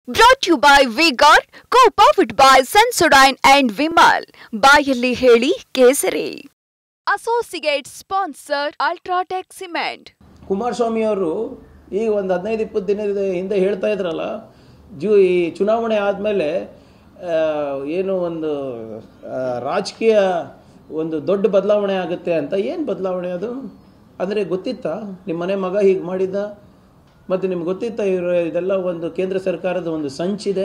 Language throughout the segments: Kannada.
Brought to you by V-Guard, co-powered by Sensodyne and Vimal. ಬಾಯಲ್ಲಿ ಹೇಳಿ ಕೇಸರಿ. Associate sponsor Ultratech Cement. Kumaraswamy ಅವರು ಈಗ ಒಂದು 15-20 ದಿನದ ಹಿಂದೆ ಹೇಳ್ತಾ ಇದ್ರಲ್ಲ, ಈ ಚುನಾವಣೆ ಆದಮೇಲೆ ಏನು ಒಂದು ರಾಜಕೀಯ ಒಂದು ದೊಡ್ಡ ಬದಲಾವಣೆ ಆಗುತ್ತೆ ಅಂತ. ಏನು ಬದಲಾವಣೆ ಅದು? ಅಂದರೆ ಗೊತ್ತಿತ್ತಾ ನಿಮ್ಮ ಮನೆ ಮಗ ಹೀಗೆ ಮಾಡಿದ್ದ? ಮತ್ತು ನಿಮ್ಗೆ ಗೊತ್ತಿತ್ತಾ ಇವರು ಇದೆಲ್ಲ ಒಂದು ಕೇಂದ್ರ ಸರ್ಕಾರದ ಒಂದು ಸಂಚಿದೆ,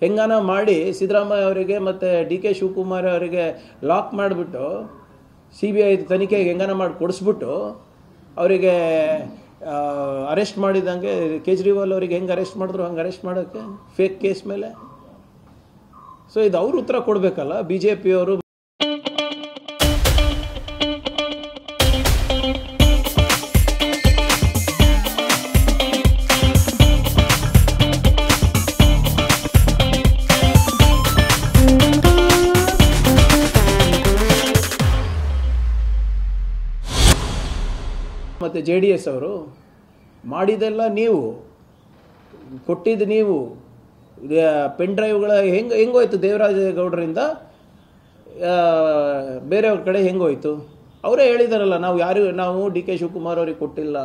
ಹೆಂಗಾನ ಮಾಡಿ ಸಿದ್ದರಾಮಯ್ಯ ಅವರಿಗೆ ಮತ್ತು DK ಶಿವಕುಮಾರ್ ಅವರಿಗೆ ಲಾಕ್ ಮಾಡಿಬಿಟ್ಟು CBI ತನಿಖೆಗೆ ಹೆಂಗಾನ ಮಾಡಿ ಕೊಡಿಸ್ಬಿಟ್ಟು ಅವರಿಗೆ ಅರೆಸ್ಟ್ ಮಾಡಿದಂಗೆ ಕೇಜ್ರಿವಾಲ್ ಅವರಿಗೆ ಹೆಂಗೆ ಅರೆಸ್ಟ್ ಮಾಡಿದ್ರು ಹಂಗೆ ಅರೆಸ್ಟ್ ಮಾಡೋಕ್ಕೆ ಫೇಕ್ ಕೇಸ್ ಮೇಲೆ. ಸೊ ಇದು ಅವರು ಉತ್ತರ ಕೊಡಬೇಕಲ್ಲ BJP ಅವರು. ಮತ್ತು JDS ಅವರು ಮಾಡಿದೆಲ್ಲ ನೀವು ಕೊಟ್ಟಿದ್ದು, ನೀವು ಪೆನ್ ಡ್ರೈವ್ಗಳ ಹೆಂಗೋಯ್ತು ದೇವರಾಜೇಗೌಡರಿಂದ ಬೇರೆಯವ್ರ ಕಡೆ ಹೆಂಗೋಯ್ತು? ಅವರೇ ಹೇಳಿದಾರಲ್ಲ, ನಾವು DK ಶಿವಕುಮಾರ್ ಅವ್ರಿಗೆ ಕೊಟ್ಟಿಲ್ಲ,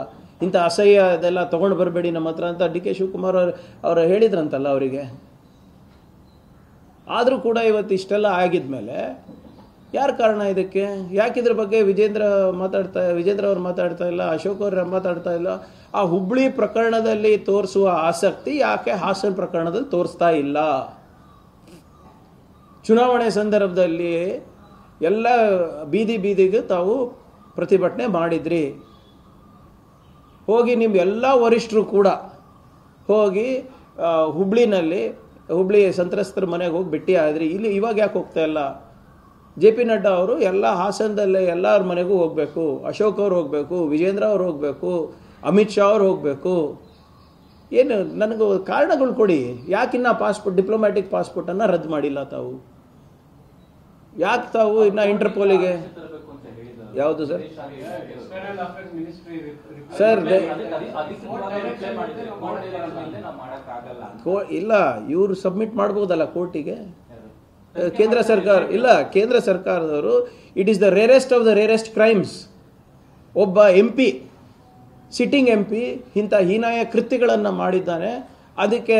ಇಂಥ ಅಸಹ್ಯ ಅದೆಲ್ಲ ತೊಗೊಂಡು ಬರಬೇಡಿ ನಮ್ಮ ಹತ್ರ ಅಂತ DK ಶಿವಕುಮಾರ್ ಅವರು ಹೇಳಿದ್ರಂತಲ್ಲ ಅವರಿಗೆ. ಆದರೂ ಕೂಡ ಇವತ್ತು ಇಷ್ಟೆಲ್ಲ ಆಗಿದ್ಮೇಲೆ ಯಾರು ಕಾರಣ ಇದಕ್ಕೆ? ಯಾಕೆ ಇದ್ರ ಬಗ್ಗೆ ವಿಜೇಂದ್ರ ಅವ್ರು ಮಾತಾಡ್ತಾ ಇಲ್ಲ, ಅಶೋಕ್ ಅವ್ರು ಮಾತಾಡ್ತಾ ಇಲ್ಲ? ಆ ಹುಬ್ಳಿ ಪ್ರಕರಣದಲ್ಲಿ ತೋರಿಸುವ ಆಸಕ್ತಿ ಯಾಕೆ ಹಾಸನ ಪ್ರಕರಣದಲ್ಲಿ ತೋರಿಸ್ತಾ ಇಲ್ಲ? ಚುನಾವಣೆ ಸಂದರ್ಭದಲ್ಲಿ ಎಲ್ಲ ಬೀದಿಗೆ ತಾವು ಪ್ರತಿಭಟನೆ ಮಾಡಿದ್ರಿ. ಹೋಗಿ ನಿಮ್ಮ ಎಲ್ಲ ವರಿಷ್ಠರು ಕೂಡ ಹೋಗಿ ಹುಬ್ಳಿ ಸಂತ್ರಸ್ತರ ಮನೆಗೆ ಹೋಗಿ ಭೇಟಿ ಆದ್ರಿ. ಇವಾಗ ಯಾಕೆ ಹೋಗ್ತಾ ಇಲ್ಲ? JP ನಡ್ಡಾ ಅವರು ಎಲ್ಲ ಹಾಸನದಲ್ಲೇ ಎಲ್ಲರ ಮನೆಗೂ ಹೋಗಬೇಕು, ಅಶೋಕ್ ಅವ್ರು ಹೋಗಬೇಕು, ವಿಜೇಂದ್ರ ಅವ್ರು ಹೋಗಬೇಕು, ಅಮಿತ್ ಶಾ ಅವ್ರು ಹೋಗಬೇಕು. ಏನು ನನಗೆ ಕಾರಣಗಳು ಕೊಡಿ. ಯಾಕಿನ್ನ ಡಿಪ್ಲೊಮ್ಯಾಟಿಕ್ ಪಾಸ್ಪೋರ್ಟನ್ನು ರದ್ದು ಮಾಡಿಲ್ಲ ತಾವು? ಯಾಕೆ ತಾವು ಇನ್ನು ಇಂಟರ್ಪೋಲಿಗೆ ಯಾವುದು ಸರ್? ಇಲ್ಲ, ಇವರು ಸಬ್ಮಿಟ್ ಮಾಡ್ಬೋದಲ್ಲ ಕೋರ್ಟಿಗೆ. ಕೇಂದ್ರ ಸರ್ಕಾರದವರು it is the rarest of the rarest crimes. ಒಬ್ಬ MP, ಸಿಟ್ಟಿಂಗ್ MP ಇಂಥ ಹೀನಾಯ ಕೃತ್ಯಗಳನ್ನು ಮಾಡಿದ್ದಾನೆ. ಅದಕ್ಕೆ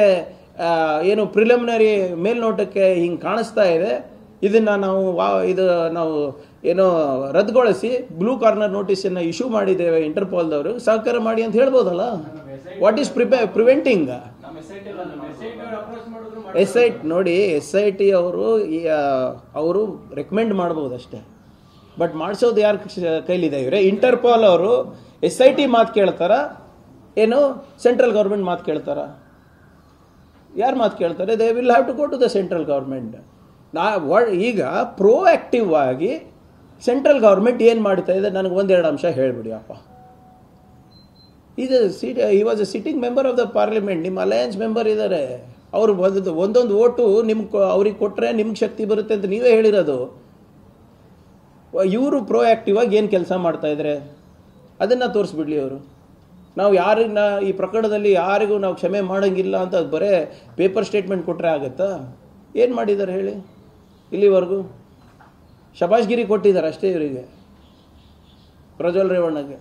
ಏನು ಪ್ರಿಲಿಮಿನರಿ ಮೇಲ್ನೋಟಕ್ಕೆ ಹಿಂಗೆ ಕಾಣಿಸ್ತಾ ಇದೆ. ಇದನ್ನು ನಾವು ಏನೋ ರದ್ದುಗೊಳಿಸಿ ಬ್ಲೂ ಕಾರ್ನರ್ ನೋಟಿಸನ್ನು ಇಶ್ಯೂ ಮಾಡಿದ್ದೇವೆ ಇಂಟರ್ಪೋಲ್ದವರು, ಸಹಕಾರ ಮಾಡಿ ಅಂತ ಹೇಳ್ಬೋದಲ್ಲ. What is preventing? ನೋಡಿ, SIT ಅವರು ರೆಕಮೆಂಡ್ ಮಾಡ್ಬೋದು ಅಷ್ಟೇ, ಬಟ್ ಮಾಡಿಸೋದು ಯಾರು ಕೈಲಿದೆ? ಇವರೇ. ಇಂಟರ್ಪೋಲ್ ಅವರು SIT ಮಾತು ಕೇಳ್ತಾರ, ಏನು ಸೆಂಟ್ರಲ್ ಗೌರ್ಮೆಂಟ್ ಮಾತು ಕೇಳ್ತಾರ? ಯಾರು ಮಾತು ಕೇಳ್ತಾರೆ? They will have to go to the central government. ಈಗ ಪ್ರೋಆಕ್ಟಿವ್ ಆಗಿ ಸೆಂಟ್ರಲ್ ಗೌರ್ಮೆಂಟ್ ಏನು ಮಾಡ್ತಾ ಇದೆ ನನಗೆ ಒಂದೆರಡು ಅಂಶ ಹೇಳ್ಬಿಡಿ ಅಪ್ಪ. He was a sitting member of the parliament. ನಿಮ್ಮ ಅಲಯನ್ಸ್ ಮೆಂಬರ್ ಇದ್ದಾರೆ. ಅವರು ಒಂದೊಂದು ಓಟು ಅವ್ರಿಗೆ ಕೊಟ್ಟರೆ ನಿಮ್ಗೆ ಶಕ್ತಿ ಬರುತ್ತೆ ಅಂತ ನೀವೇ ಹೇಳಿರೋದು. ಇವರು ಪ್ರೋಆಕ್ಟಿವ್ ಆಗಿ ಏನು ಕೆಲಸ ಮಾಡ್ತಾ ಇದ್ದಾರೆ ಅದನ್ನು ತೋರಿಸ್ಬಿಡ್ಲಿ ಅವರು. ನಾವು ಈ ಪ್ರಕರಣದಲ್ಲಿ ಯಾರಿಗೂ ನಾವು ಕ್ಷಮೆ ಮಾಡೋಂಗಿಲ್ಲ ಅಂತ ಬರೇ ಪೇಪರ್ ಸ್ಟೇಟ್ಮೆಂಟ್ ಕೊಟ್ಟರೆ ಆಗುತ್ತಾ? ಏನು ಮಾಡಿದ್ದಾರೆ ಹೇಳಿ? ಇಲ್ಲಿವರೆಗೂ ಶಬಾಷ್ಗಿರಿ ಕೊಟ್ಟಿದ್ದಾರೆ ಅಷ್ಟೇ ಇವರಿಗೆ, ಪ್ರಜ್ವಲ್ ರೇವಣ್ಣಗೆ.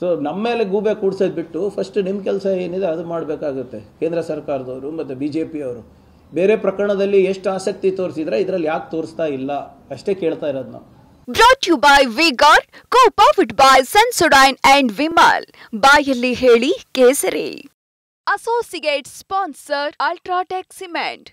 ಸೊ ನಮ್ಮ ಮೇಲೆ ಗೂಬೆ ಕೂಡ್ಸೋದು ಬಿಟ್ಟು ಫಸ್ಟ್ ನಿಮ್ಮ ಕೆಲಸ ಏನಿದೆ ಅದು ಮಾಡಬೇಕಾಗುತ್ತೆ ಕೇಂದ್ರ ಸರ್ಕಾರದವರು ಮತ್ತು BJP ಅವರು. ಬೇರೆ ಪ್ರಕರಣದಲ್ಲಿ ಎಷ್ಟು ಆಸಕ್ತಿ ತೋರಿಸಿದ್ರೆ ಇದರಲ್ಲಿ ಯಾಕೆ ತೋರಿಸ್ತಾ ಇಲ್ಲ ಅಷ್ಟೇ ಕೇಳ್ತಾ ಇರೋದು ನಾವು. Brought to you by V-Guard, co-powered by Sensodyne and Vimal. ಬಾಯಲ್ಲಿ ಹೇಳಿ ಕೇಸರಿ. Associate sponsor Ultratech Cement.